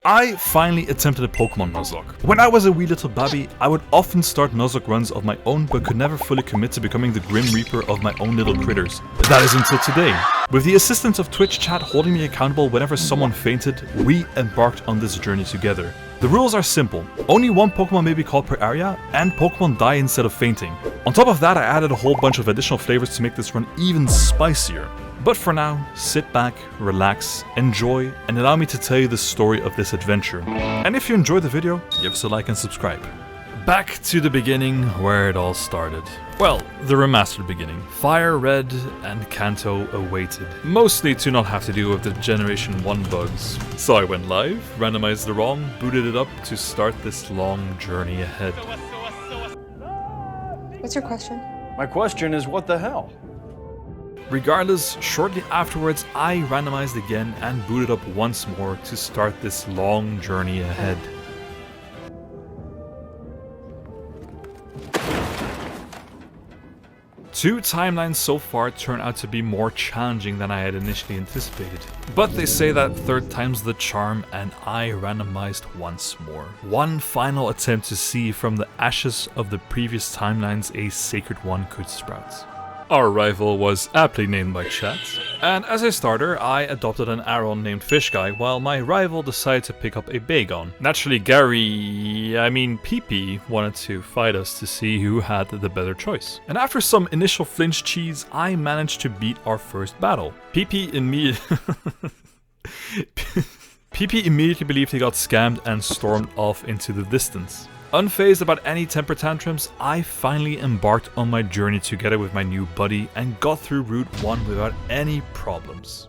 I finally attempted a Pokemon Nuzlocke. When I was a wee little babby, I would often start Nuzlocke runs of my own but could never fully commit to becoming the Grim Reaper of my own little critters. That is until today. With the assistance of Twitch chat holding me accountable whenever someone fainted, we embarked on this journey together. The rules are simple. Only one Pokemon may be called per area, and Pokemon die instead of fainting. On top of that, I added a whole bunch of additional flavors to make this run even spicier. But for now, sit back, relax, enjoy, and allow me to tell you the story of this adventure. And if you enjoyed the video, give us a like and subscribe. Back to the beginning, where it all started. Well, the remastered beginning. Fire Red and Kanto awaited. Mostly to not have to deal with the Generation 1 bugs. So I went live, randomized the ROM, booted it up to start this long journey ahead. What's your question? My question is, what the hell? Regardless, shortly afterwards, I randomized again and booted up once more to start this long journey ahead. Two timelines so far turn out to be more challenging than I had initially anticipated. But they say that third time's the charm, and I randomized once more. One final attempt to see from the ashes of the previous timelines a sacred one could sprout. Our rival was aptly named by chat, and as a starter I adopted an Aron named Fish Guy, while my rival decided to pick up a Bagon. Naturally PP wanted to fight us to see who had the better choice. And after some initial flinch cheese, I managed to beat our first battle. PP immediately believed he got scammed and stormed off into the distance. Unfazed about any temper tantrums, I finally embarked on my journey together with my new buddy and got through Route 1 without any problems.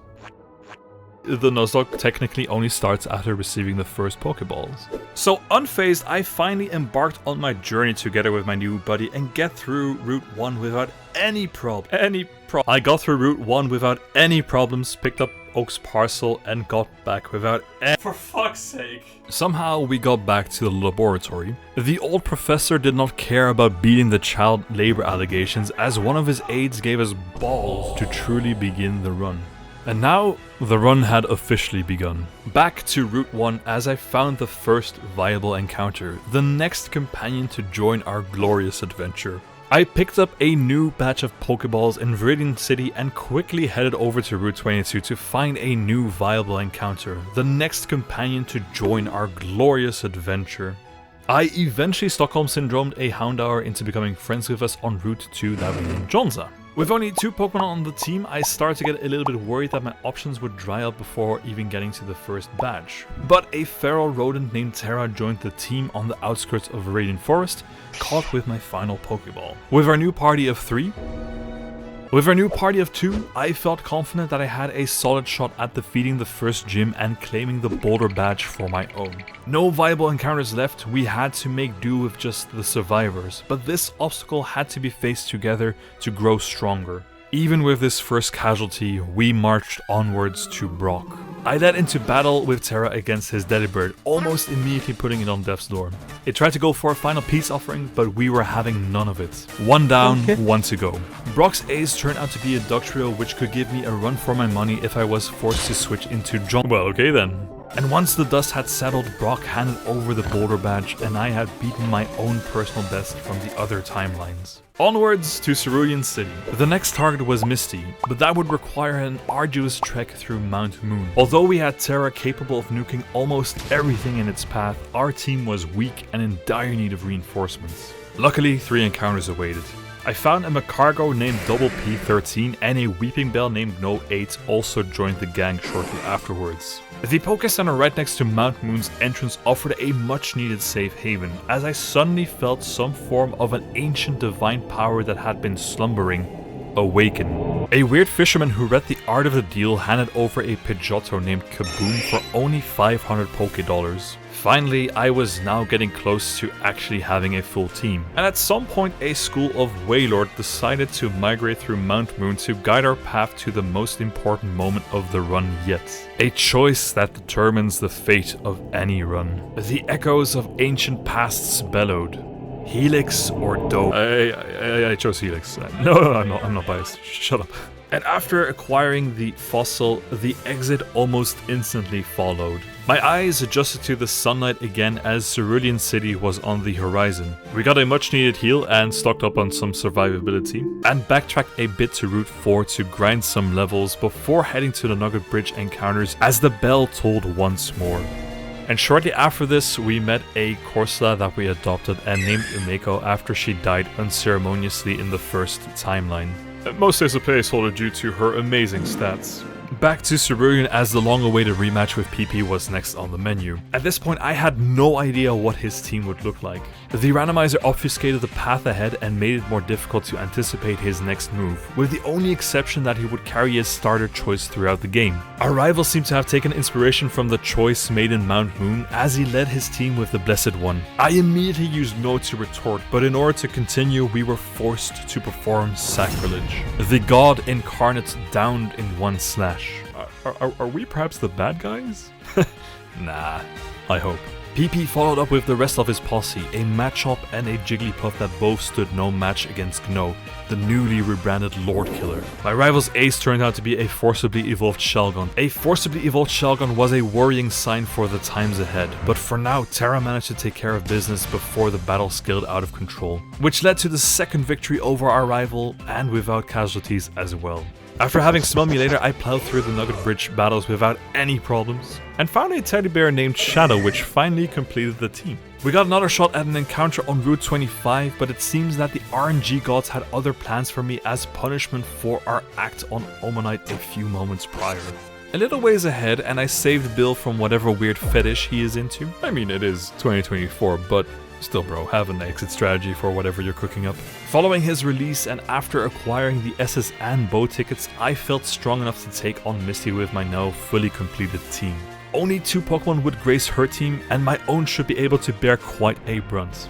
The Nuzlocke technically only starts after receiving the first Pokeballs. So unfazed, I finally embarked on my journey together with my new buddy and get through Route 1 without any problem. I got through Route 1 without any problems, picked up Oak's parcel and got back without any— For fuck's sake! Somehow we got back to the laboratory. The old professor did not care about beating the child labor allegations, as one of his aides gave us balls to truly begin the run. And now, the run had officially begun. Back to Route 1 as I found the first viable encounter, the next companion to join our glorious adventure. I picked up a new batch of Pokeballs in Viridian City and quickly headed over to Route 22 to find a new viable encounter, the next companion to join our glorious adventure. I eventually Stockholm Syndromed a Houndour into becoming friends with us on Route 2 that we named Jonza. With only 2 Pokemon on the team, I started to get a little bit worried that my options would dry up before even getting to the first badge. But a feral rodent named Terra joined the team on the outskirts of Viridian Forest, caught with my final Pokeball. With our new party of 2, I felt confident that I had a solid shot at defeating the first gym and claiming the Boulder badge for my own. No viable encounters left, we had to make do with just the survivors, but this obstacle had to be faced together to grow stronger. Even with this first casualty, we marched onwards to Brock. I led into battle with Terra against his Delibird, almost immediately putting it on death's door. It tried to go for a final peace offering, but we were having none of it. One down, one to go. Brock's ace turned out to be a Dugtrio, which could give me a run for my money if I was forced to switch into John. Well, okay then. And once the dust had settled, Brock handed over the Boulder badge and I had beaten my own personal best from the other timelines. Onwards to Cerulean City. The next target was Misty, but that would require an arduous trek through Mount Moon. Although we had Terra capable of nuking almost everything in its path, our team was weak and in dire need of reinforcements. Luckily, 3 encounters awaited. I found a Macargo named Double P13 and a Weeping Bell named No8 also joined the gang shortly afterwards. The Pokecenter right next to Mount Moon's entrance offered a much needed safe haven, as I suddenly felt some form of an ancient divine power that had been slumbering awaken. A weird fisherman who read the art of the deal handed over a Pidgeotto named Kaboom for only 500 Pokédollars. Finally, I was now getting close to actually having a full team. And at some point, a school of Wailord decided to migrate through Mount Moon to guide our path to the most important moment of the run yet. A choice that determines the fate of any run. The echoes of ancient pasts bellowed. Helix or Doe? I chose Helix. No, I'm not biased. Shut up. And after acquiring the fossil, the exit almost instantly followed. My eyes adjusted to the sunlight again as Cerulean City was on the horizon. We got a much needed heal and stocked up on some survivability, and backtracked a bit to Route 4 to grind some levels before heading to the Nugget Bridge encounters as the bell tolled once more. And shortly after this, we met a Corsola that we adopted and named Umeko after she died unceremoniously in the first timeline. Mostly as a placeholder due to her amazing stats. Back to Cerulean as the long-awaited rematch with PP was next on the menu. At this point, I had no idea what his team would look like. The randomizer obfuscated the path ahead and made it more difficult to anticipate his next move, with the only exception that he would carry his starter choice throughout the game. Our rival seemed to have taken inspiration from the choice made in Mount Moon as he led his team with the Blessed One. I immediately used No to retort, but in order to continue, we were forced to perform sacrilege. The god incarnate downed in one slash. Are we perhaps the bad guys? Nah, I hope. PP followed up with the rest of his posse, a Machop and a Jigglypuff that both stood no match against Gno, the newly rebranded Lord Killer. My rival's ace turned out to be a forcibly evolved Shelgon. A forcibly evolved Shelgon was a worrying sign for the times ahead, but for now Terra managed to take care of business before the battle scaled out of control, which led to the second victory over our rival and without casualties as well. After having smelled me later, I plowed through the Nugget Bridge battles without any problems, and found a teddy bear named Shadow which finally completed the team. We got another shot at an encounter on Route 25, but it seems that the RNG gods had other plans for me as punishment for our act on Omanite a few moments prior. A little ways ahead, and I saved Bill from whatever weird fetish he is into. I mean, it is 2024, but still bro, have an exit strategy for whatever you're cooking up. Following his release and after acquiring the SS and bow tickets, I felt strong enough to take on Misty with my now fully completed team. Only 2 Pokemon would grace her team, and my own should be able to bear quite a brunt.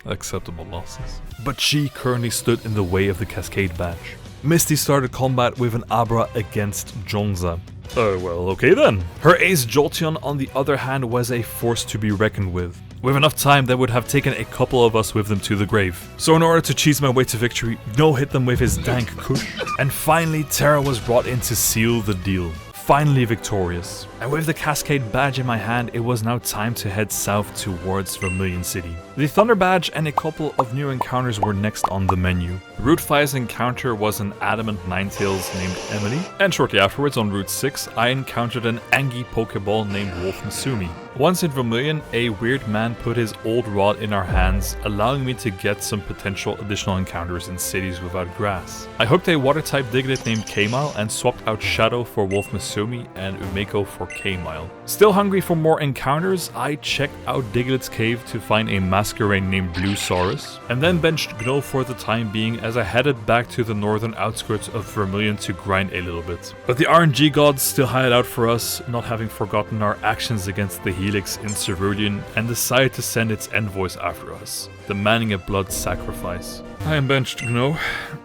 Acceptable losses. But she currently stood in the way of the Cascade badge. Misty started combat with an Abra against Jonza. Well, okay then. Her ace Jolteon, on the other hand, was a force to be reckoned with. With enough time, they would have taken a couple of us with them to the grave. So in order to cheese my way to victory, Gno hit them with his dank kush, and finally Terra was brought in to seal the deal. Finally victorious. And with the Cascade badge in my hand, it was now time to head south towards Vermilion City. The Thunder badge and a couple of new encounters were next on the menu. Route 5's encounter was an adamant Ninetales named Emily, and shortly afterwards on Route 6 I encountered an Angie Pokeball named Wolf Masumi. Once in Vermilion, a weird man put his old rod in our hands, allowing me to get some potential additional encounters in cities without grass. I hooked a water-type Diglett named K-Mile and swapped out Shadow for Wolf Masumi and Umeko for K-Mile. Still hungry for more encounters, I checked out Diglett's cave to find a Masquerain named Bluesaurus, and then benched Gno for the time being as I headed back to the northern outskirts of Vermilion to grind a little bit. But the RNG gods still hid out for us, not having forgotten our actions against the Helix in Cerulean, and decided to send its envoys after us, demanding a blood sacrifice. I am benched Gno,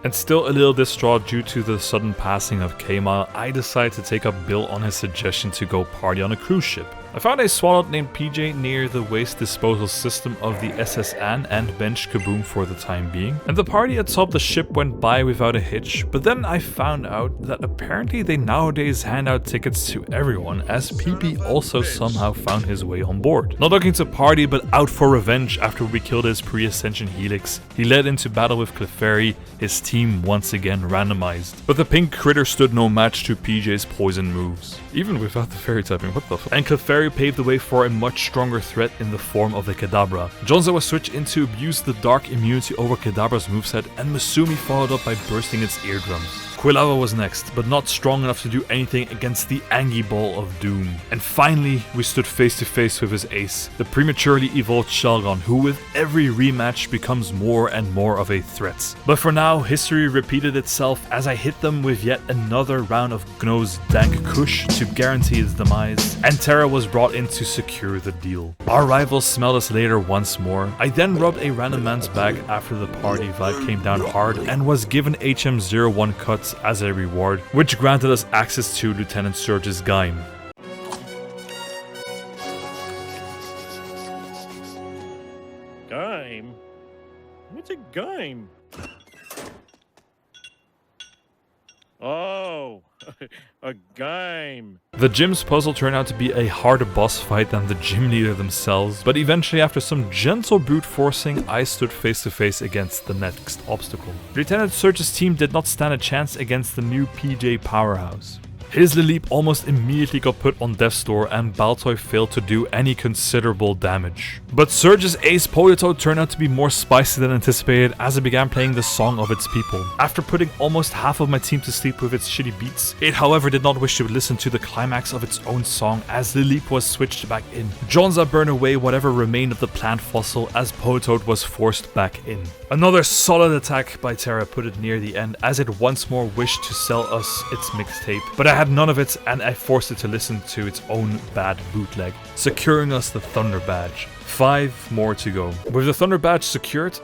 and still a little distraught due to the sudden passing of K-Mile, I decided to take up Bill on his suggestion to go party on a cruise ship. I found a Swallow named PJ near the waste disposal system of the SS Anne and benched Kaboom for the time being, and the party atop the ship went by without a hitch, but then I found out that apparently they nowadays hand out tickets to everyone, as PP also somehow found his way on board. Not looking to party but out for revenge after we killed his pre-ascension Helix, he led into battle with Clefairy, his team once again randomized. But the pink critter stood no match to PJ's poison moves, even without the fairy typing, what the f. And Clefairy paved the way for a much stronger threat in the form of the Kadabra. Jonza was switched in to abuse the dark immunity over Kadabra's moveset, and Masumi followed up by bursting its eardrums. Quilava was next, but not strong enough to do anything against the Angie Ball of Doom. And finally, we stood face to face with his ace, the prematurely evolved Shelgon, who with every rematch becomes more and more of a threat. But for now, history repeated itself as I hit them with yet another round of Gno's dank kush to guarantee its demise, and Terra was brought in to secure the deal. Our rivals smelled us later once more. I then rubbed a random man's bag after the party vibe came down hard and was given HM01 cuts as a reward, which granted us access to Lieutenant Surge's Gaim. Gaim? What's a gaim? A game. The gym's puzzle turned out to be a harder boss fight than the gym leader themselves, but eventually after some gentle brute forcing, I stood face to face against the next obstacle. Lieutenant Surge's team did not stand a chance against the new PJ powerhouse. His Lilip almost immediately got put on death's door and Baltoy failed to do any considerable damage. But Surge's ace Politoed turned out to be more spicy than anticipated as it began playing the song of its people. After putting almost half of my team to sleep with its shitty beats, it however did not wish to listen to the climax of its own song as Lilip was switched back in. Jonza burned away whatever remained of the plant fossil as Politoed was forced back in. Another solid attack by Terra put it near the end as it once more wished to sell us its mixtape, but I had none of it and I forced it to listen to its own bad bootleg, securing us the Thunder Badge. 5 more to go. With the Thunder Badge secured,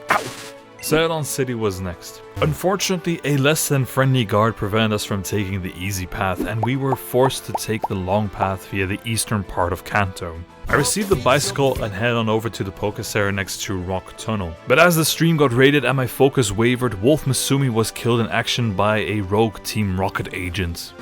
Celadon City was next. Unfortunately, a less than friendly guard prevented us from taking the easy path and we were forced to take the long path via the eastern part of Kanto. I received the bicycle and headed on over to the Pokeserra next to Rock Tunnel. But as the stream got raided and my focus wavered, Wolf Masumi was killed in action by a rogue Team Rocket agent.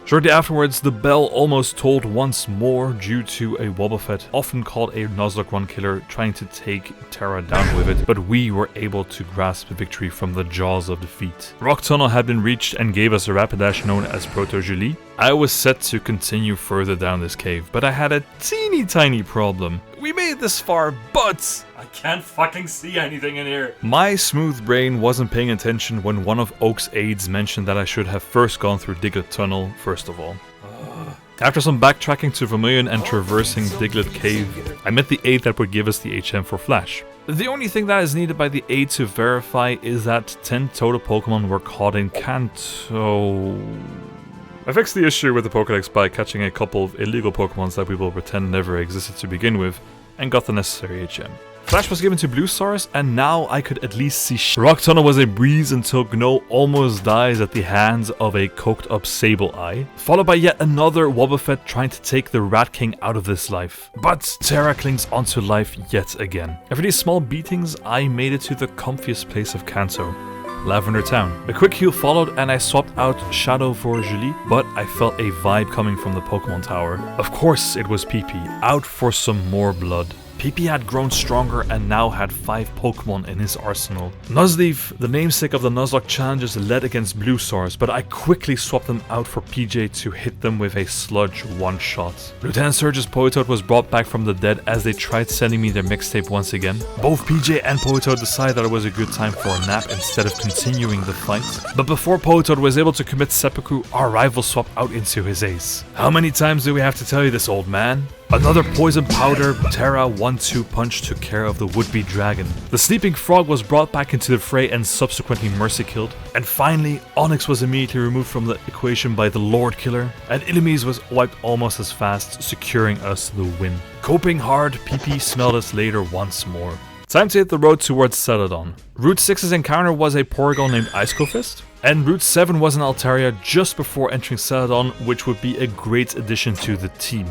Shortly afterwards, the bell almost tolled once more due to a Wobbuffet, often called a Nuzlocke run killer, trying to take Terra down with it, but we were able to grasp victory from the jaws of defeat. Rock Tunnel had been reached and gave us a Rapidash known as Proto-Julie. I was set to continue further down this cave, but I had a teeny tiny problem. We made it this far, but I can't fucking see anything in here. My smooth brain wasn't paying attention when one of Oak's aides mentioned that I should have first gone through Diglett Tunnel first of all. After some backtracking to Vermilion and traversing Diglett Cave, I met the aide that would give us the HM for Flash. The only thing that is needed by the aide to verify is that 10 total Pokemon were caught in Kanto. I fixed the issue with the Pokédex by catching a couple of illegal Pokemons that we will pretend never existed to begin with, and got the necessary HM. Flash was given to Blue Stars, and now I could at least see Rock Tunnel was a breeze until Gno almost dies at the hands of a coked up Sableye, followed by yet another Wobbuffet trying to take the Rat King out of this life. But Terra clings onto life yet again. After these small beatings, I made it to the comfiest place of Kanto, Lavender Town. A quick heal followed and I swapped out Shadow for Julie, but I felt a vibe coming from the Pokemon Tower. Of course it was PP, out for some more blood. PP had grown stronger and now had 5 Pokemon in his arsenal. Nuzleaf, the namesake of the Nuzlocke challenges, led against Blue Stars, but I quickly swapped them out for PJ to hit them with a Sludge one-shot. Lieutenant Surge's Politoed was brought back from the dead as they tried sending me their mixtape once again. Both PJ and Politoed decided that it was a good time for a nap instead of continuing the fight. But before Politoed was able to commit seppuku, our rival swapped out into his ace. How many times do we have to tell you this, old man? Another poison powder, Terra 1-2 punch took care of the would-be dragon. The sleeping frog was brought back into the fray and subsequently mercy killed. And finally, Onyx was immediately removed from the equation by the Lord Killer, and Illumise was wiped almost as fast, securing us the win. Coping hard, PP smelled us later once more. Time to hit the road towards Celadon. Route 6's encounter was a Porygon named Icicle Fist, and Route 7 was an Altaria just before entering Celadon, which would be a great addition to the team.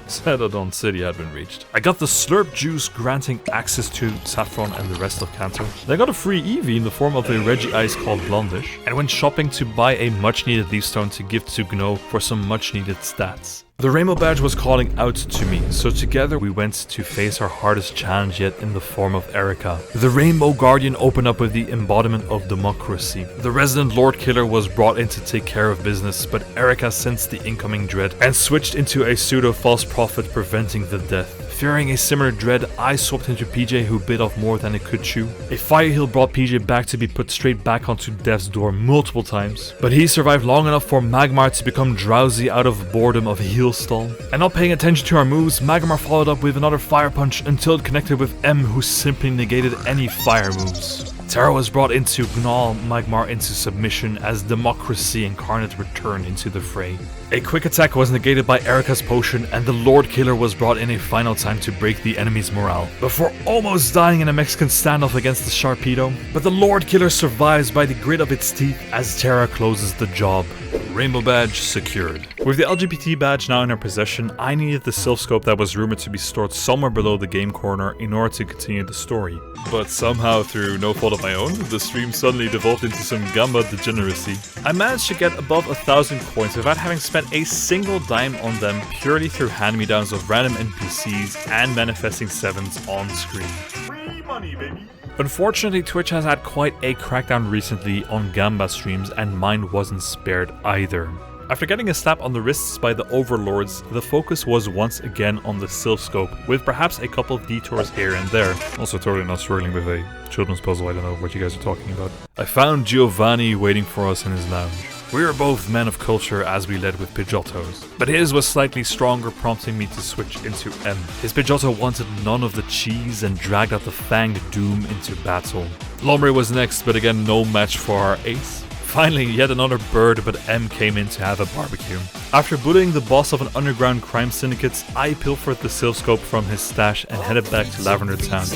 Celadon City had been reached. I got the Slurp Juice granting access to Saffron and the rest of Kanto. Then I got a free Eevee in the form of a Reggie Ice called Blondish, and went shopping to buy a much needed Leaf Stone to give to Gno for some much needed stats. The Rainbow Badge was calling out to me, so together we went to face our hardest challenge yet in the form of Erica. The Rainbow Guardian opened up with the embodiment of democracy. The resident Lord Killer was brought in to take care of business, but Erica sensed the incoming dread and switched into a pseudo-false prophet preventing the death. Fearing a similar dread, I swapped into PJ who bit off more than it could chew. A fire heal brought PJ back to be put straight back onto death's door multiple times, but he survived long enough for Magmar to become drowsy out of boredom of a heal stall. And not paying attention to our moves, Magmar followed up with another fire punch until it connected with M, who simply negated any fire moves. Terra was brought in to gnaw Magmar into submission as Democracy Incarnate returned into the fray. A quick attack was negated by Erica's potion, and the Lord Killer was brought in a final time to break the enemy's morale, before almost dying in a Mexican standoff against the Sharpedo. But the Lord Killer survives by the grit of its teeth as Terra closes the job. Rainbow badge secured. With the LGBT badge now in our possession, I needed the Silph scope that was rumored to be stored somewhere below the game corner in order to continue the story. But somehow, through no fault of my own, the stream suddenly devolved into some Gamba degeneracy. I managed to get above 1,000 coins without having spent a single dime on them purely through hand-me-downs of random NPCs and manifesting 7s on screen. Free money, baby. Unfortunately, Twitch has had quite a crackdown recently on Gamba streams, and mine wasn't spared either. After getting a slap on the wrists by the overlords, the focus was once again on the Silph scope, with perhaps a couple of detours here and there. Also totally not struggling with a children's puzzle, I don't know what you guys are talking about. I found Giovanni waiting for us in his lounge. We were both men of culture as we led with Pidgeottos, but his was slightly stronger, prompting me to switch into M. His Pidgeotto wanted none of the cheese and dragged out the fanged doom into battle. Lombre was next, but again no match for our ace. Finally, yet another bird, but M came in to have a barbecue. After bullying the boss of an underground crime syndicate, I pilfered the Silph scope from his stash and headed back to Lavender Town.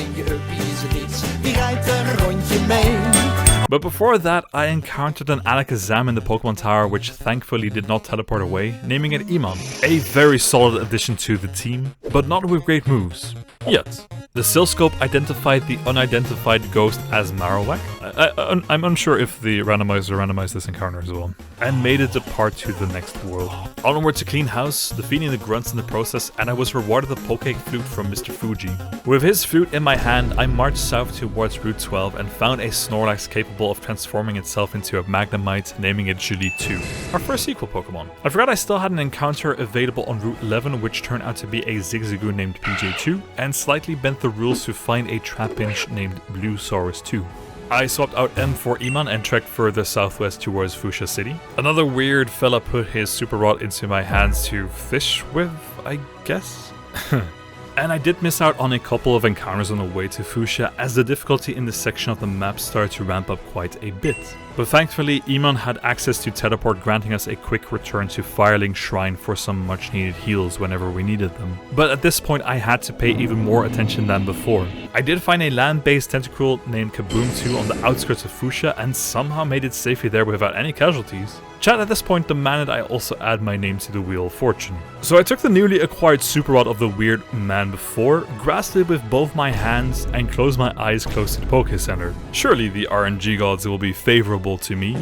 But before that, I encountered an Alakazam in the Pokemon Tower, which thankfully did not teleport away, naming it Iman. A very solid addition to the team, but not with great moves. Yet. The Silph scope identified the unidentified ghost as Marowak. I'm unsure if the randomizer randomized this encounter as well. And made it depart to the next world. Onward to clean house, defeating the grunts in the process, and I was rewarded the Poke Flute from Mr. Fuji. With his flute in my hand, I marched south towards Route 12 and found a Snorlax capable of transforming itself into a Magnemite, naming it Julie 2, our first sequel Pokemon. I forgot I still had an encounter available on Route 11, which turned out to be a Zigzagoon named PJ2, and slightly bent the rules to find a Trapinch named Bluesaurus 2. I swapped out M for Iman and trekked further southwest towards Fuchsia City. Another weird fella put his super rod into my hands to fish with, I guess? And I did miss out on a couple of encounters on the way to Fuchsia, as the difficulty in this section of the map started to ramp up quite a bit. But thankfully, Iman had access to teleport, granting us a quick return to Firelink Shrine for some much needed heals whenever we needed them. But at this point I had to pay even more attention than before. I did find a land-based tentacle named Kaboom 2 on the outskirts of Fuchsia and somehow made it safely there without any casualties. Chat at this point demanded I also add my name to the Wheel of Fortune. So I took the newly acquired super rod of the weird man before, grasped it with both my hands, and closed my eyes close to the Poke Center. Surely the RNG gods will be favorable to me.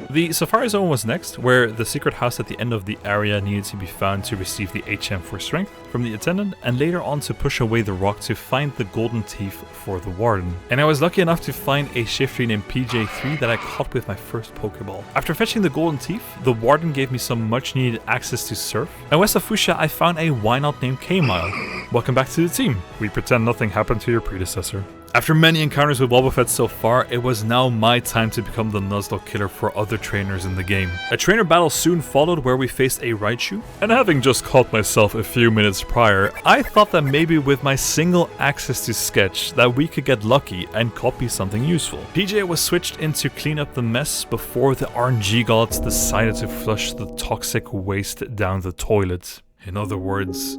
The Safari Zone was next, where the secret house at the end of the area needed to be found to receive the HM for strength from the attendant, and later on to push away the rock to find the golden teeth for the warden. And I was lucky enough to find a Shiftry named PJ3 that I caught with my first Pokeball. After fetching the golden teeth, the warden gave me some much needed access to Surf, and west of Fuchsia I found a Wynaut named K-Mile. Welcome back to the team. We pretend nothing happened to your predecessor. After many encounters with Wobbuffet so far, it was now my time to become the Nuzlocke killer for other trainers in the game. A trainer battle soon followed where we faced a Raichu, and having just caught myself a few minutes prior, I thought that maybe with my single access to Sketch that we could get lucky and copy something useful. PJ was switched in to clean up the mess before the RNG gods decided to flush the toxic waste down the toilet. In other words,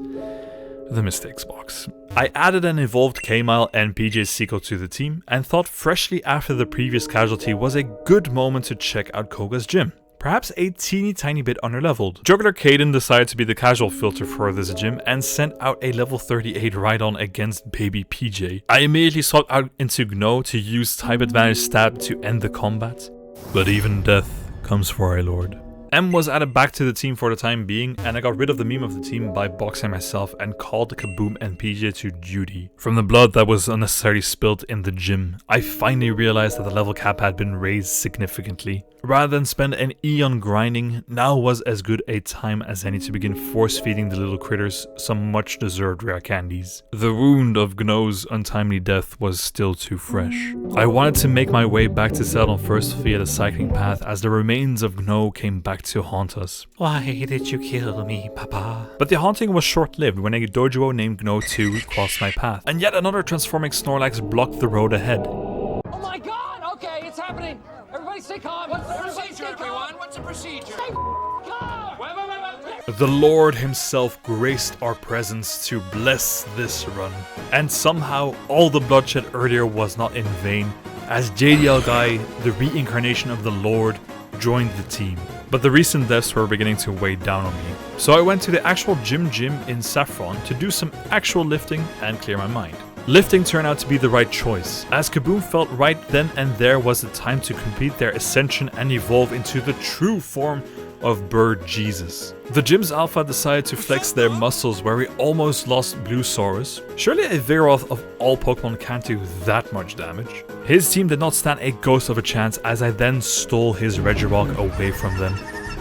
the mistakes box. I added an evolved K-Mile and PJ Seiko to the team, and thought freshly after the previous casualty was a good moment to check out Koga's gym. Perhaps a teeny tiny bit underleveled. Juggler Caden decided to be the casual filter for this gym and sent out a level 38 Rhydon against baby PJ. I immediately swapped out into Gno to use type advantage stab to end the combat. But even death comes for our lord. M was added back to the team for the time being, and I got rid of the meme of the team by boxing myself and called Kaboom and PJ to duty. From the blood that was unnecessarily spilled in the gym, I finally realized that the level cap had been raised significantly. Rather than spend an eon grinding, now was as good a time as any to begin force feeding the little critters some much deserved rare candies. The wound of Gno's untimely death was still too fresh. I wanted to make my way back to Celadon first via the cycling path, as the remains of Gno came back to haunt us. Why did you kill me, Papa? But the haunting was short-lived when a dojo named Gno 2 crossed my path, and yet another transforming Snorlax blocked the road ahead. Oh my god! Okay, it's happening! Everybody stay calm! What's the procedure, everyone? What's the procedure? Stay calm! Wait. The Lord himself graced our presence to bless this run. And somehow, all the bloodshed earlier was not in vain, as JDL Guy, the reincarnation of the Lord, joined the team. But the recent deaths were beginning to weigh down on me. So I went to the actual gym in Saffron to do some actual lifting and clear my mind. Lifting turned out to be the right choice, as Kaboom felt right then and there was the time to complete their ascension and evolve into the true form of Bird Jesus. The gym's alpha decided to flex their muscles where we almost lost Bluesaurus. Surely a Vigoroth of all Pokemon can't do that much damage. His team did not stand a ghost of a chance as I then stole his Regirock away from them,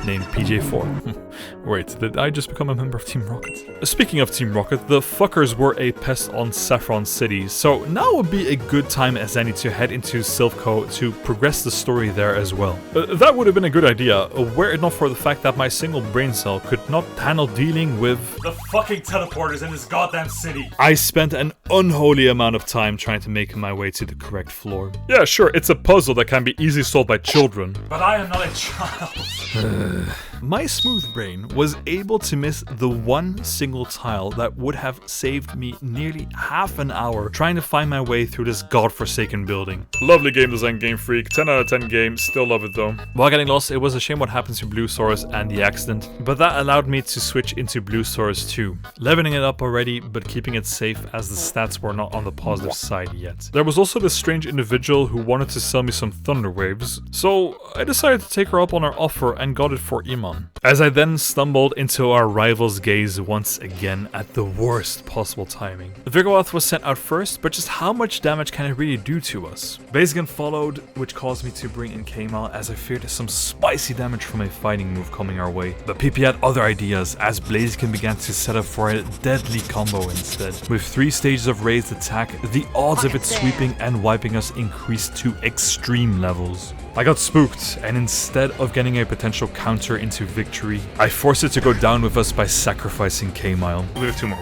named PJ4. Wait, did I just become a member of Team Rocket? Speaking of Team Rocket, the fuckers were a pest on Saffron City, so now would be a good time as any to head into Silph Co to progress the story there as well. That would have been a good idea, were it not for the fact that my single brain cell could not handle dealing with the fucking teleporters in this goddamn city. I spent an unholy amount of time trying to make my way to the correct floor. Yeah, sure, it's a puzzle that can be easily solved by children, but I am not a child. My smooth brain was able to miss the one single tile that would have saved me nearly half an hour trying to find my way through this godforsaken building. Lovely game design, Game Freak. 10 out of 10 game. Still love it though. While getting lost, it was a shame what happened to Bluesaurus and the accident, but that allowed me to switch into Bluesaurus too. Leveling it up already, but keeping it safe as the stats were not on the positive side yet. There was also this strange individual who wanted to sell me some Thunder Waves, so I decided to take her up on her offer and got it for Iman. As I then stumbled into our rival's gaze once again at the worst possible timing. Vigoroth was sent out first, but just how much damage can it really do to us? Blaziken followed, which caused me to bring in K-Mal as I feared some spicy damage from a fighting move coming our way. But PP had other ideas as Blaziken began to set up for a deadly combo instead. With 3 stages of raised attack, the odds of it sweeping and wiping us increased to extreme levels. I got spooked, and instead of getting a potential counter into victory, I forced it to go down with us by sacrificing K-Mile. We have 2 more,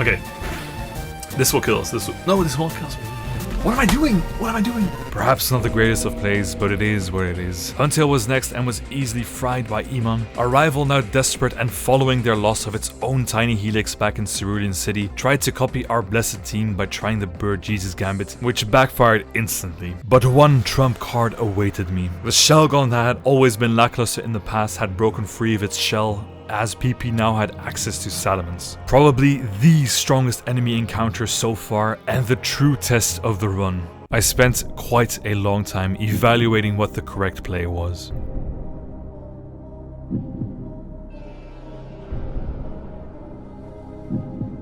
Okay. This will kill us, No, this won't kill us. What am I doing? Perhaps not the greatest of plays, but it is what it is. Huntail was next and was easily fried by Iman. Our rival, now desperate and following their loss of its own tiny helix back in Cerulean City, tried to copy our blessed team by trying the Bird Jesus Gambit, which backfired instantly. But one trump card awaited me. The Shelgon that had always been lackluster in the past had broken free of its shell, as PP now had access to Salamence. Probably the strongest enemy encounter so far and the true test of the run. I spent quite a long time evaluating what the correct play was.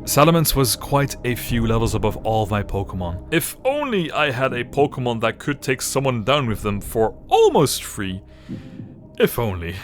Salamence was quite a few levels above all of my Pokemon. If only I had a Pokemon that could take someone down with them for almost free. If only.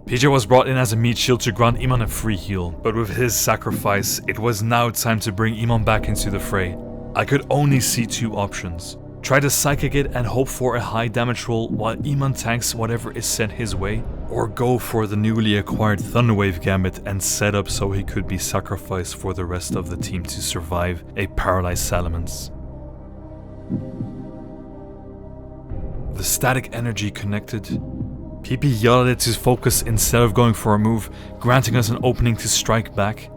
PJ was brought in as a meat shield to grant Iman a free heal, but with his sacrifice, it was now time to bring Iman back into the fray. I could only see 2 options. Try to Psychic it and hope for a high damage roll while Iman tanks whatever is sent his way, or go for the newly acquired Thunderwave Gambit and set up so he could be sacrificed for the rest of the team to survive a paralyzed Salamence. The static energy connected. PP yelled at it to focus instead of going for a move, granting us an opening to strike back.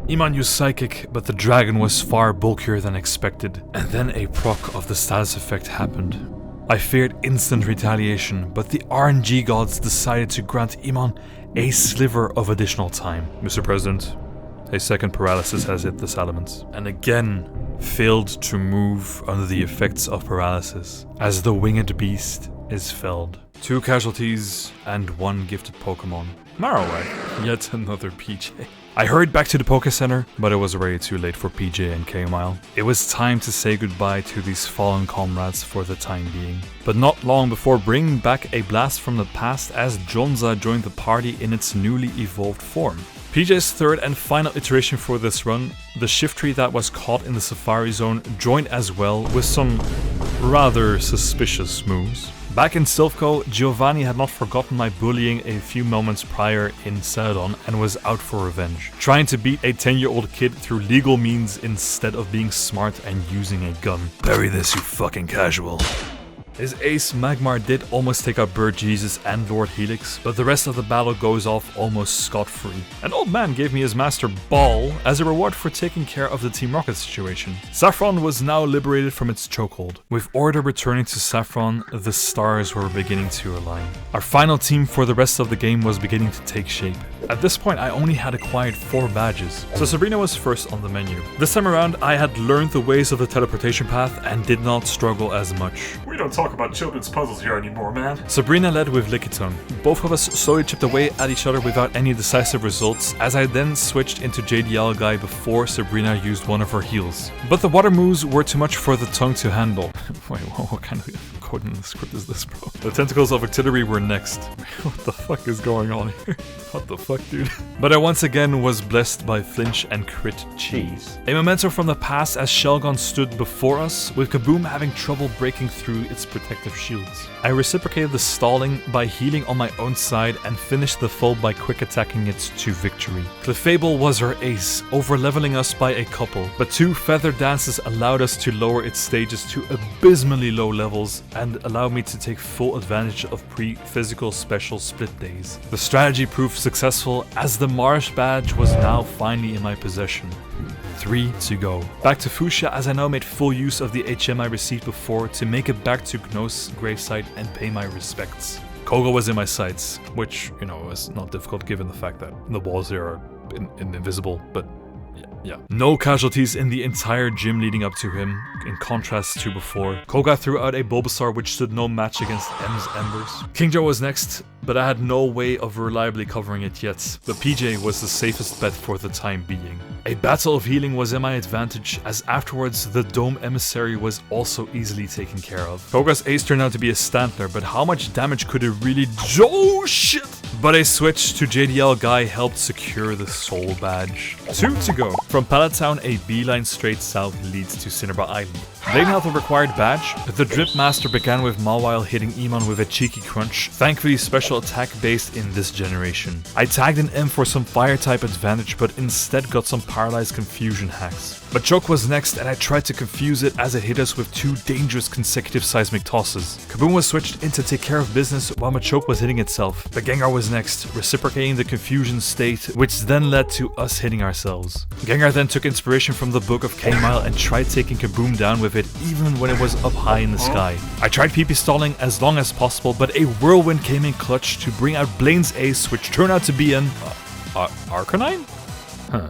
Iman used Psychic, but the dragon was far bulkier than expected, and then a proc of the status effect happened. I feared instant retaliation, but the RNG gods decided to grant Iman a sliver of additional time. Mr. President, a second paralysis has hit the Salamence, and again failed to move under the effects of paralysis, as the winged beast is felled. 2 casualties and 1 gifted Pokemon. Marowak, yet another PJ. I hurried back to the Poké Center, but it was already too late for PJ and K-Mile. It was time to say goodbye to these fallen comrades for the time being. But not long before bringing back a blast from the past as Jonza joined the party in its newly evolved form. PJ's 3rd and final iteration for this run, the Shiftry that was caught in the Safari Zone, joined as well with some rather suspicious moves. Back in Silph Co, Giovanni had not forgotten my bullying a few moments prior in Celadon and was out for revenge, trying to beat a 10-year-old kid through legal means instead of being smart and using a gun. Bury this, you fucking casual. His ace Magmar did almost take out Bird Jesus and Lord Helix, but the rest of the battle goes off almost scot-free. An old man gave me his master Ball as a reward for taking care of the Team Rocket situation. Saffron was now liberated from its chokehold. With Order returning to Saffron, the stars were beginning to align. Our final team for the rest of the game was beginning to take shape. At this point, I only had acquired 4 badges, so Sabrina was first on the menu. This time around, I had learned the ways of the teleportation path and did not struggle as much. We don't talk about children's puzzles here anymore, man. Sabrina led with Lickitung. Both of us slowly chipped away at each other without any decisive results, as I then switched into JDL Guy before Sabrina used one of her heals. But the water moves were too much for the tongue to handle. Wait, what kind of code in the script is this, bro? The tentacles of artillery were next. What the fuck is going on here? What the fuck, dude? But I once again was blessed by flinch and crit cheese. A memento from the past as Shelgon stood before us, with Kaboom having trouble breaking through its protective shields. I reciprocated the stalling by healing on my own side and finished the fold by quick attacking it to victory. Clefable was her ace, over-leveling us by a couple, but 2 feather dances allowed us to lower its stages to abysmally low levels and allowed me to take full advantage of pre-physical special split days. The strategy proved successful as the Marsh badge was now finally in my possession. 3 to go. Back to Fuchsia as I now made full use of the HM I received before to make it back to Gnos gravesite and pay my respects. Koga was in my sights, which, you know, was not difficult given the fact that the walls here are invisible, but yeah. No casualties in the entire gym leading up to him, in contrast to before. Koga threw out a Bulbasaur which stood no match against M's Embers. Kingdra was next, but I had no way of reliably covering it yet. But PJ was the safest bet for the time being. A battle of healing was in my advantage, as afterwards the Dome Emissary was also easily taken care of. Koga's ace turned out to be a Stantler, but how much damage could it really do? Oh shit! But a switch to JDL Guy helped secure the Soul Badge. 2 to go. From Pallet Town, a beeline straight south leads to Cinnabar Island. Laying out the required badge, the Drip Master began with Mawile hitting Iman with a cheeky crunch, thankfully special attack based in this generation. I tagged an M for some fire type advantage, but instead got some paralyzed confusion hacks. Machoke was next, and I tried to confuse it as it hit us with 2 dangerous consecutive seismic tosses. Kaboom was switched in to take care of business while Machoke was hitting itself. But Gengar was next, reciprocating the confusion state, which then led to us hitting ourselves. Gengar then took inspiration from the Book of K-Mile and tried taking Kaboom down with it even when it was up high in the sky. I tried PP stalling as long as possible, but a Whirlwind came in clutch to bring out Blaine's ace, which turned out to be an Arcanine? Huh.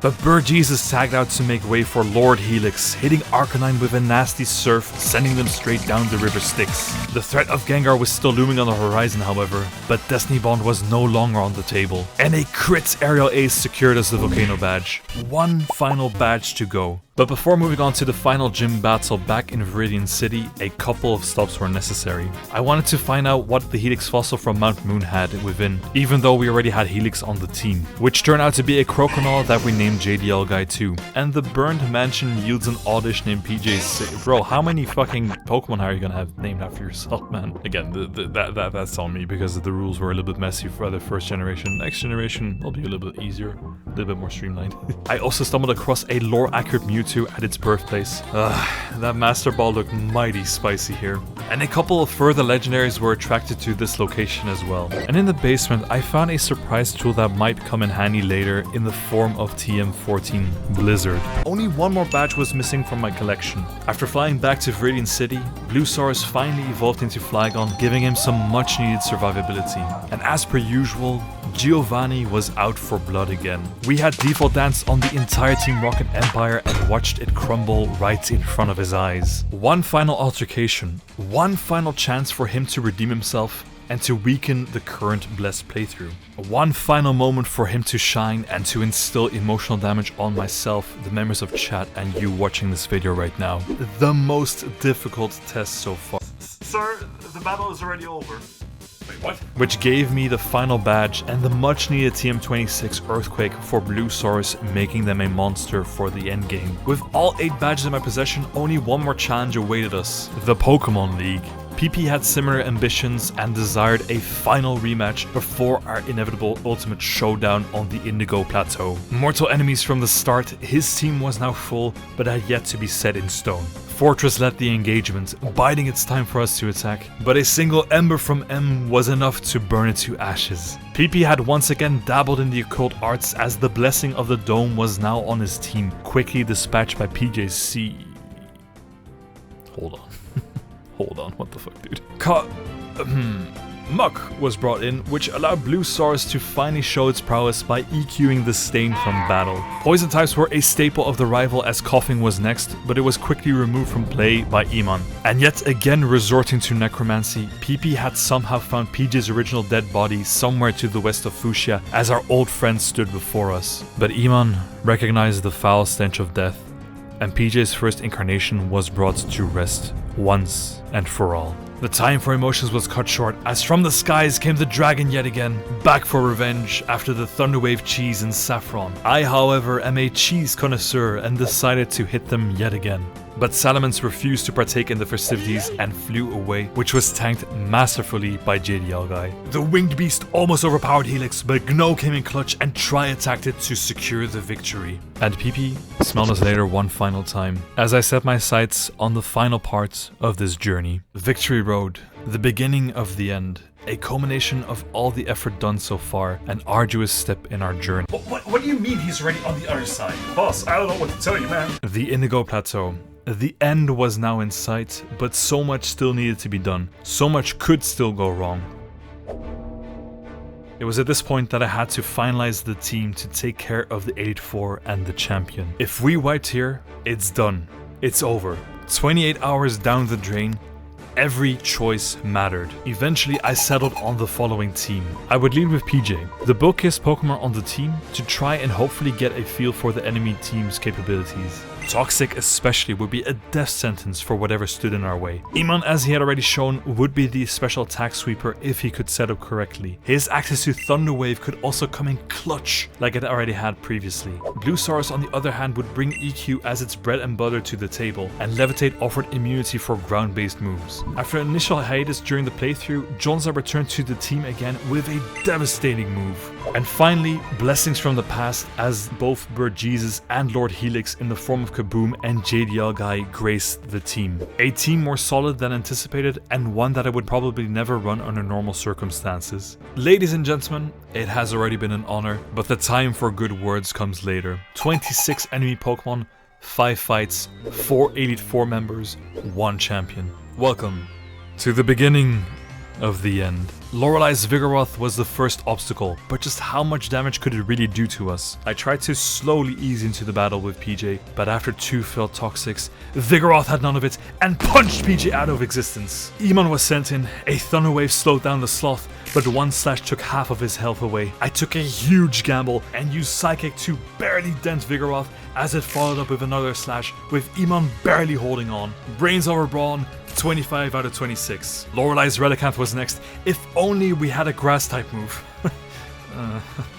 But Bird Jesus tagged out to make way for Lord Helix, hitting Arcanine with a nasty surf, sending them straight down the river Styx. The threat of Gengar was still looming on the horizon, however, but Destiny Bond was no longer on the table. And a crit aerial ace secured us the Volcano badge. 1 final badge to go. But before moving on to the final gym battle back in Viridian City, a couple of stops were necessary. I wanted to find out what the Helix fossil from Mount Moon had within, even though we already had Helix on the team, which turned out to be a Croconaw that we named JDL Guy 2. And the Burned Mansion yields an oddish named PJ. Bro, how many fucking Pokemon are you gonna have named after yourself, man? Again, that's on me because the rules were a little bit messy for the first generation. Next generation will be a little bit easier, a little bit more streamlined. I also stumbled across a lore-accurate Mewtwo at its birthplace. That Master Ball looked mighty spicy here. And a couple of further legendaries were attracted to this location as well. And in the basement, I found a surprise tool that might come in handy later in the form of TM14 Blizzard. Only 1 more badge was missing from my collection. After flying back to Viridian City, Bluesaurus finally evolved into Flygon, giving him some much needed survivability. And as per usual, Giovanni was out for blood again. We had default dance on the entire Team Rocket Empire and watched it crumble right in front of his eyes. 1 final altercation, 1 final chance for him to redeem himself and to weaken the current blessed playthrough. 1 final moment for him to shine and to instill emotional damage on myself, the members of chat, and you watching this video right now. The most difficult test so far. Sir, the battle is already over. Wait, what? Which gave me the final badge and the much needed TM26 Earthquake for Bluesaurus, making them a monster for the endgame. With all 8 badges in my possession, only 1 more challenge awaited us, the Pokemon League. PP had similar ambitions and desired a final rematch before our inevitable ultimate showdown on the Indigo Plateau. Mortal enemies from the start, his team was now full, but had yet to be set in stone. Fortress led the engagement, biding its time for us to attack, but a single ember from M was enough to burn it to ashes. PP had once again dabbled in the occult arts as the blessing of the dome was now on his team, quickly dispatched by PJ's C. Hold on. Hold on, what the fuck, dude? Muck was brought in, which allowed Blue Stars to finally show its prowess by EQing the Stain from battle. Poison types were a staple of the rival as Coughing was next, but it was quickly removed from play by Iman. And yet again resorting to Necromancy, PP had somehow found PJ's original dead body somewhere to the west of Fuchsia as our old friend stood before us. But Iman recognized the foul stench of death, and PJ's first incarnation was brought to rest once and for all. The time for emotions was cut short, as from the skies came the dragon yet again, back for revenge after the Thunderwave cheese and saffron. I, however, am a cheese connoisseur and decided to hit them yet again. But Salamence refused to partake in the festivities and flew away, which was tanked masterfully by JDL Guy. The winged beast almost overpowered Helix, but Gno came in clutch and tri-attacked it to secure the victory. And PP smelled us later one final time, as I set my sights on the final part of this journey. Victory Road, the beginning of the end. A culmination of all the effort done so far, an arduous step in our journey. What do you mean he's already on the other side? Boss, I don't know what to tell you, man. The Indigo Plateau. The end was now in sight, but so much still needed to be done. So much could still go wrong. It was at this point that I had to finalize the team to take care of the 8-4 and the champion. If we wiped here, it's done. It's over. 28 hours down the drain, every choice mattered. Eventually, I settled on the following team. I would lead with PJ, the bulkiest Pokemon on the team, to try and hopefully get a feel for the enemy team's capabilities. Toxic especially would be a death sentence for whatever stood in our way. Iman, as he had already shown, would be the special attack sweeper if he could set up correctly. His access to Thunder Wave could also come in clutch like it already had previously. Blue Stars on the other hand would bring EQ as its bread and butter to the table, and Levitate offered immunity for ground-based moves. After an initial hiatus during the playthrough, Jonza returned to the team again with a devastating move. And finally, blessings from the past as both Bird Jesus and Lord Helix in the form of Kaboom and JDL Guy graced the team. A team more solid than anticipated, and one that I would probably never run under normal circumstances. Ladies and gentlemen, it has already been an honor, but the time for good words comes later. 26 enemy Pokemon, 5 fights, 4 Elite Four members, 1 champion. Welcome to the beginning of the end. Lorelei's Vigoroth was the first obstacle, but just how much damage could it really do to us? I tried to slowly ease into the battle with PJ, but after 2 failed Toxics, Vigoroth had none of it and punched PJ out of existence. Iman was sent in, a Thunder Wave slowed down the Sloth, but 1 slash took half of his health away. I took a huge gamble and used Psychic to barely dent Vigoroth as it followed up with another slash, with Iman barely holding on. Brains over Brawn, 25 out of 26. Lorelei's Relicanth was next. If only we had a grass type move.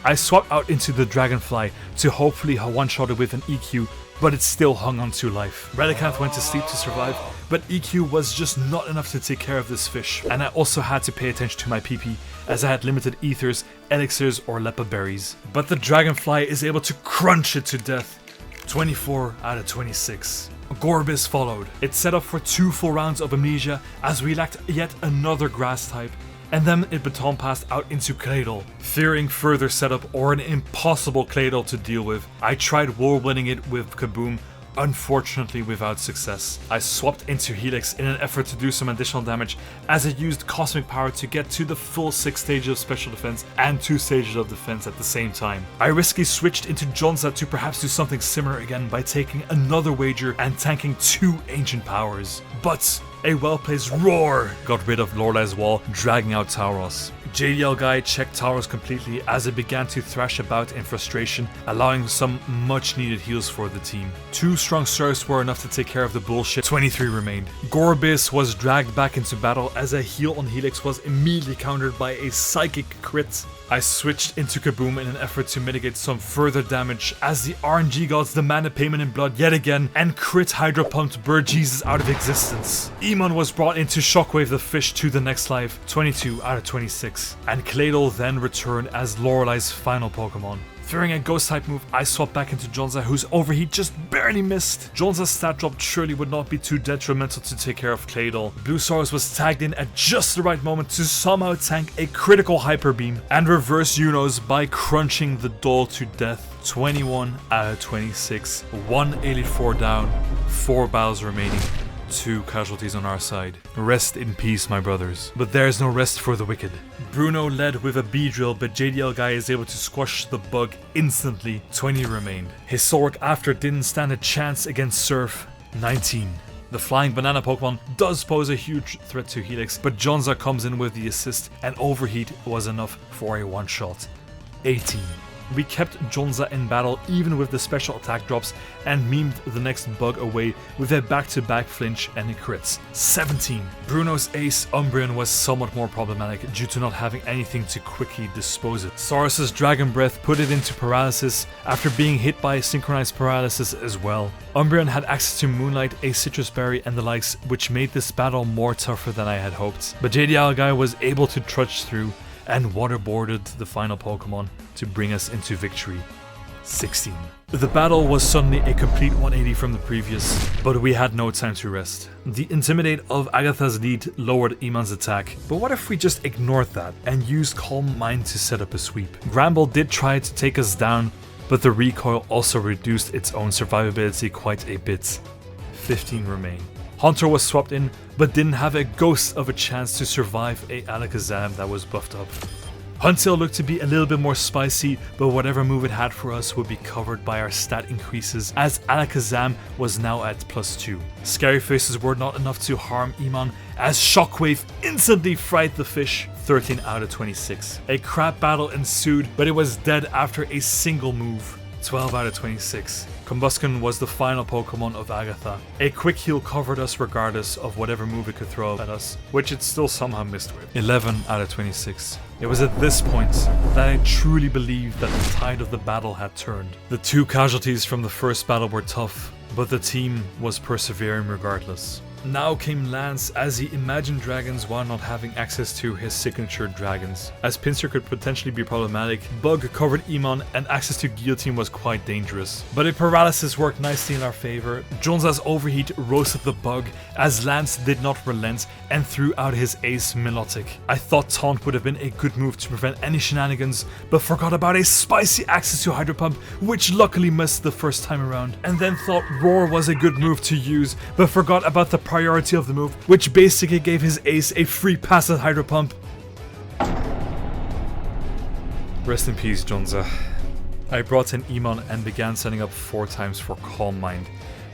I swapped out into the Dragonfly to hopefully one-shot it with an EQ, but it still hung on to life. Relicanth went to sleep to survive, but EQ was just not enough to take care of this fish. And I also had to pay attention to my PP, as I had limited ethers, elixirs, or lepa berries. But the Dragonfly is able to crunch it to death. 24 out of 26. Gorbis followed. It set up for 2 full rounds of Amnesia as we lacked yet another grass type, and then it baton passed out into Cradle. Fearing further setup or an impossible Cradle to deal with, I tried whirlwinding it with Kaboom, unfortunately without success. I swapped into Helix in an effort to do some additional damage as it used Cosmic Power to get to the full 6 stages of special defense and 2 stages of defense at the same time. I riskily switched into Jonza to perhaps do something similar again by taking another wager and tanking 2 ancient powers. But a well-placed roar got rid of Lorelei's wall, dragging out Tauros. JDL Guy checked Tauros completely as it began to thrash about in frustration, allowing some much-needed heals for the team. 2 strong surfs were enough to take care of the bullshit. 23 remained. Gorbis was dragged back into battle as a heal on Helix was immediately countered by a psychic crit. I switched into Kaboom in an effort to mitigate some further damage as the RNG gods demanded payment in blood yet again and crit Hydro pumped Bird Jesus out of existence. Iman was brought in to shockwave the fish to the next life. 22 out of 26. 86. And Claydol then returned as Lorelei's final Pokemon. Fearing a ghost type move, I swapped back into Jonza, whose overheat just barely missed. Jonza's stat drop surely would not be too detrimental to take care of Claydol. Bluesaurus was tagged in at just the right moment to somehow tank a critical Hyper Beam and reverse Unos by crunching the doll to death. 21 out of 26, 1 Elite Four down, 4 battles remaining. 2 casualties on our side. Rest in peace, my brothers. But there's no rest for the wicked. Bruno led with a B-drill, but JDL guy is able to squash the bug instantly. 20 remained. His Solrock after didn't stand a chance against Surf. 19. The flying banana Pokemon does pose a huge threat to Helix, but Jonza comes in with the assist, and overheat was enough for a one-shot. 18. We kept Jonza in battle even with the special attack drops and memed the next bug away with a back-to-back flinch and a crits. 17. Bruno's ace Umbreon was somewhat more problematic due to not having anything to quickly dispose it. Saurus's Dragon Breath put it into paralysis after being hit by synchronized paralysis as well. Umbreon had access to Moonlight, a Citrus Berry and the likes, which made this battle more tougher than I had hoped. But JDL guy was able to trudge through and waterboarded the final Pokemon to bring us into victory. 16. The battle was suddenly a complete 180 from the previous, but we had no time to rest. The Intimidate of Agatha's lead lowered Iman's attack, but what if we just ignored that and used Calm Mind to set up a sweep? Gramble did try to take us down, but the recoil also reduced its own survivability quite a bit. 15 remain. Haunter was swapped in, but didn't have a ghost of a chance to survive a Alakazam that was buffed up. Huntail looked to be a little bit more spicy, but whatever move it had for us would be covered by our stat increases, as Alakazam was now at +2. Scary Faces were not enough to harm Iman, as Shockwave instantly fried the fish. 13 out of 26. A crap battle ensued, but it was dead after a single move. 12 out of 26. Combustion was the final Pokemon of Agatha. A quick heal covered us regardless of whatever move it could throw at us, which it still somehow missed with. 11 out of 26. It was at this point that I truly believed that the tide of the battle had turned. The 2 casualties from the first battle were tough, but the team was persevering regardless. Now came Lance as he imagined dragons while not having access to his signature dragons. As Pinsir could potentially be problematic, Bug covered Iman and access to Guillotine was quite dangerous. But a paralysis worked nicely in our favor. Jonza's overheat roasted the Bug as Lance did not relent and threw out his ace Milotic. I thought Taunt would have been a good move to prevent any shenanigans, but forgot about a spicy access to Hydro Pump, which luckily missed the first time around. And then thought Roar was a good move to use, but forgot about the priority of the move, which basically gave his ace a free pass at Hydro Pump. Rest in peace, Jonza. I brought in Iman and began setting up 4 times for Calm Mind,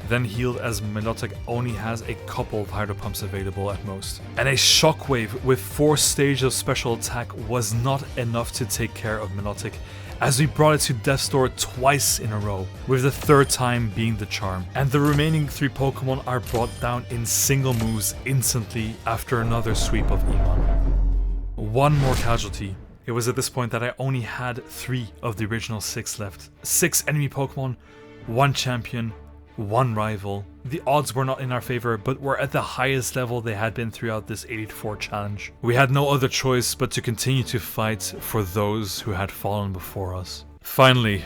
then healed as Milotic only has a couple of Hydro Pumps available at most. And a Shockwave with 4 stages of special attack was not enough to take care of Milotic, as we brought it to Death's Door twice in a row, with the 3rd time being the charm. And the remaining 3 Pokemon are brought down in single moves instantly after another sweep of Iman. 1 more casualty. It was at this point that I only had 3 of the original 6 left. 6 enemy Pokemon, 1 champion, 1 rival. The odds were not in our favor, but were at the highest level they had been throughout this Elite Four challenge. We had no other choice but to continue to fight for those who had fallen before us. Finally,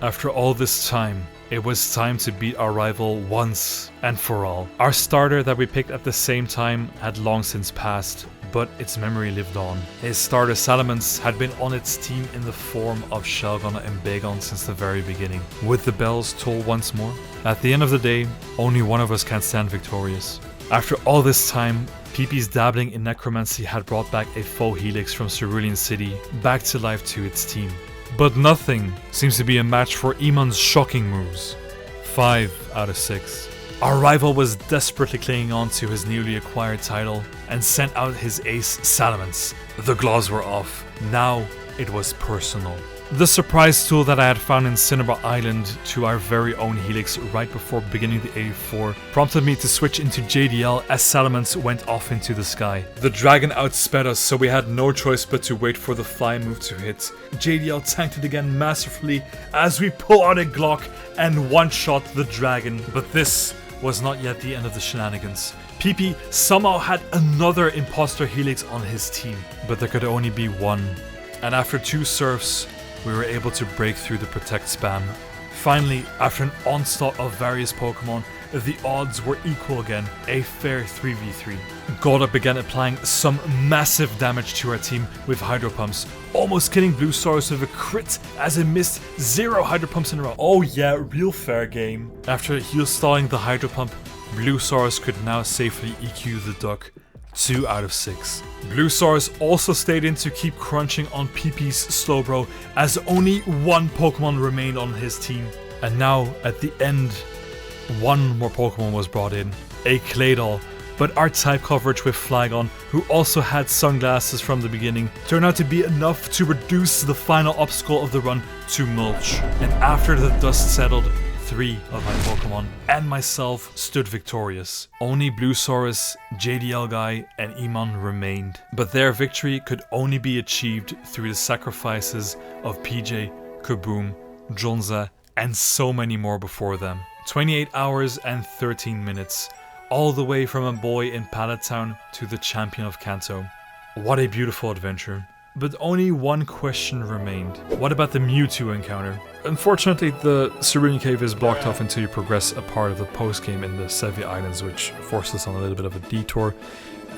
after all this time, it was time to beat our rival once and for all. Our starter that we picked at the same time had long since passed, but its memory lived on. His starter Salamence had been on its team in the form of Shelgon and Bagon since the very beginning. Would the bells toll once more? At the end of the day, only one of us can stand victorious. After all this time, PP's dabbling in necromancy had brought back a faux Helix from Cerulean City back to life to its team. But nothing seems to be a match for Iman's shocking moves. 5 out of 6. Our rival was desperately clinging on to his newly acquired title and sent out his ace Salamence. The gloves were off. Now it was personal. The surprise tool that I had found in Cinnabar Island to our very own Helix right before beginning the 84 prompted me to switch into JDL as Salamence went off into the sky. The dragon outsped us, so we had no choice but to wait for the fly move to hit. JDL tanked it again masterfully as we pull out a Glock and one-shot the dragon. But this was not yet the end of the shenanigans. PP somehow had another imposter Helix on his team, but there could only be one. And after 2 surfs, we were able to break through the protect spam. Finally, after an onslaught of various Pokemon, the odds were equal again, a fair 3v3. Boulder began applying some massive damage to our team with Hydro Pumps, almost killing Blue Saurus with a crit as it missed 0 Hydro Pumps in a row. Oh yeah, real fair game. After heal stalling the Hydro Pump, Blue Saurus could now safely EQ the duck. 2 out of 6. Blue Saurus also stayed in to keep crunching on PP's Slowbro as only 1 Pokemon remained on his team. And now, at the end, 1 more Pokemon was brought in, a Claydol, but our type coverage with Flygon, who also had sunglasses from the beginning, turned out to be enough to reduce the final obstacle of the run to Mulch. And after the dust settled, 3 of my Pokemon and myself stood victorious. Only Blue Saurus, JDL Guy, and Emon remained. But their victory could only be achieved through the sacrifices of PJ, Kaboom, Jonza, and so many more before them. 28 hours and 13 minutes, all the way from a boy in Pallet Town to the champion of Kanto. What a beautiful adventure. But only one question remained. What about the Mewtwo encounter? Unfortunately, the Cerulean Cave is blocked off until you progress a part of the post-game in the Sevi Islands, which forced us on a little bit of a detour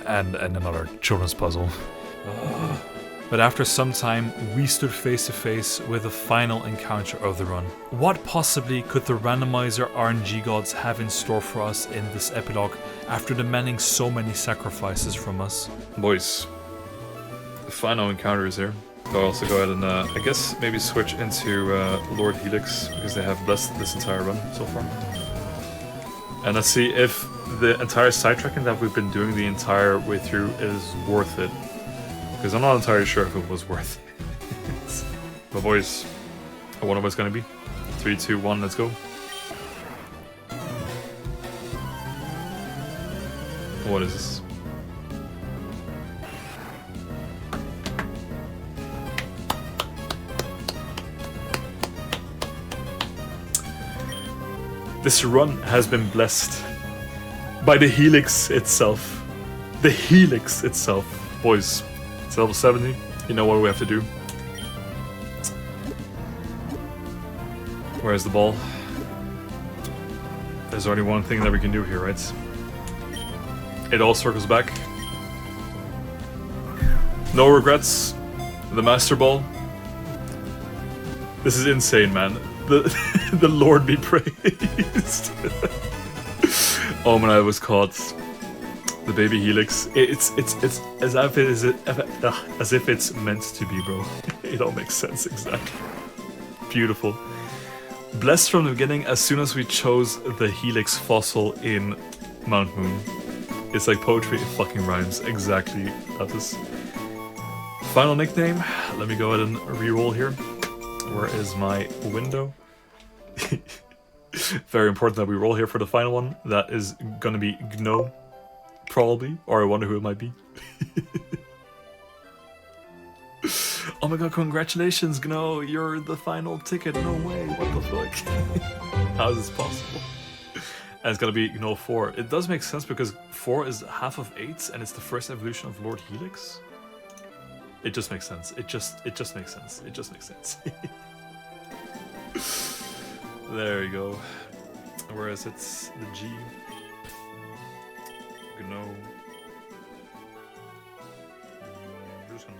and another children's puzzle. But after some time, we stood face to face with the final encounter of the run. What possibly could the randomizer RNG gods have in store for us in this epilogue after demanding so many sacrifices from us? Boys, the final encounter is here. I'll also go ahead and I guess maybe switch into Lord Helix, because they have blessed this entire run so far. And let's see if the entire sidetracking that we've been doing the entire way through is worth it. Because I'm not entirely sure if it was worth it. But boys, I wonder what it's gonna be. 3, 2, 1, let's go. What is this? This run has been blessed by the Helix itself. The Helix itself. Boys, it's level 70. You know what we have to do. Where's the ball? There's only one thing that we can do here, right? It all circles back. No regrets. The Master Ball. This is insane, man. The Lord be praised. Oh man, I was caught. The baby Helix. It's as if it's meant to be, bro. It all makes sense, exactly. Beautiful. Blessed from the beginning as soon as we chose the Helix fossil in Mount Moon. It's like poetry, it fucking rhymes. Exactly. That is. Final nickname. Let me go ahead and re-roll here. Where is my window? Very important that we roll here for the final one. That is gonna be Gno, probably, or I wonder who it might be. Oh my god, congratulations, Gno! You're the final ticket. No way! What the fuck? How is this possible? And it's gonna be Gno 4. It does make sense because 4 is half of 8, and it's the first evolution of Lord Helix. It just makes sense. It just makes sense. It just makes sense. There you go. Whereas it's the G. Gno. We're just gonna